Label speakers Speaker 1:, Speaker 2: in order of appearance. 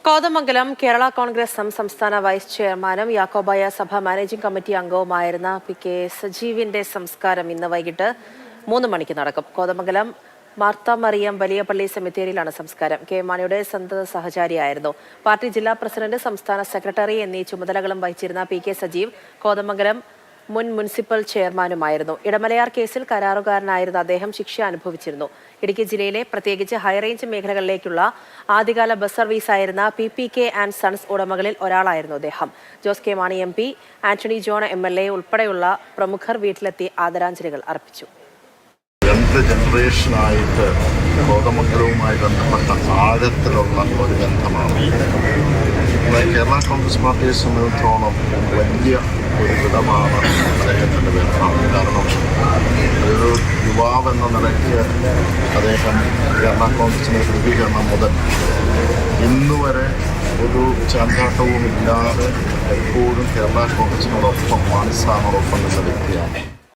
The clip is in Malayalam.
Speaker 1: കോതമംഗലം കേരള കോൺഗ്രസ് സംസ്ഥാന വൈസ് ചെയർമാനും യാക്കോബായ സഭ മാനേജിംഗ് കമ്മിറ്റി അംഗവുമായിരുന്ന PK സജീവിന്റെ സംസ്കാരം ഇന്ന് വൈകിട്ട് 3 മണിക്ക് നടക്കും. കോതമംഗലം മാർത്ത മറിയം വലിയ പള്ളി സെമിത്തേരിയിലാണ് സംസ്കാരം. കെ മാണിയുടെ സന്തത സഹചാരിയായിരുന്നു. പാർട്ടി ജില്ലാ പ്രസിഡന്റ്, സംസ്ഥാന സെക്രട്ടറി എന്നീ ചുമതലകളും വഹിച്ചിരുന്ന PK സജീവ് കോതമംഗലം മുൻ മുനിസിപ്പൽ ചെയർമാനുമായിരുന്നു. ഇടമലയാർ കേസിൽ കരാറുകാരനായിരുന്ന അദ്ദേഹം ശിക്ഷ അനുഭവിച്ചിരുന്നു. ഇടുക്കി ജില്ലയിലെ പ്രത്യേകിച്ച് ഹൈറേഞ്ച് മേഖലകളിലേക്കുള്ള ആദ്യകാല ബസ് സർവീസായിരുന്ന PPK ആൻഡ് സൺസ് ഉടമകളിൽ ഒരാളായിരുന്നു അദ്ദേഹം. Jose K Mani MP, Antony John MLA ഉൾപ്പെടെയുള്ള പ്രമുഖർ വീട്ടിലെത്തി ആദരാഞ്ജലികൾ അർപ്പിച്ചു.
Speaker 2: 2 ജനറേഷനായിട്ട് കോതമംഗലവുമായി ബന്ധപ്പെട്ട ആഴത്തിലുള്ള ഒരു ബന്ധമാണ്. കേരള കോൺഗ്രസ് പാർട്ടിയെ സംബന്ധിച്ചിടത്തോളം വലിയ ഒരു വിടവാണ് അദ്ദേഹത്തിൻ്റെ ബന്ധം. കാരണം ഒരു യുവാവെന്ന നിലയ്ക്ക് അദ്ദേഹം കേരള കോൺഗ്രസിൻ്റെ രൂപീകരണം മുതൽ ഇന്നുവരെ ഒരു ചാഞ്ചാട്ടവും ഇല്ലാതെ എപ്പോഴും കേരള കോൺഗ്രസിനോടൊപ്പം മാണിസാറിനോടൊപ്പം നിന്ന വ്യക്തിയാണ്.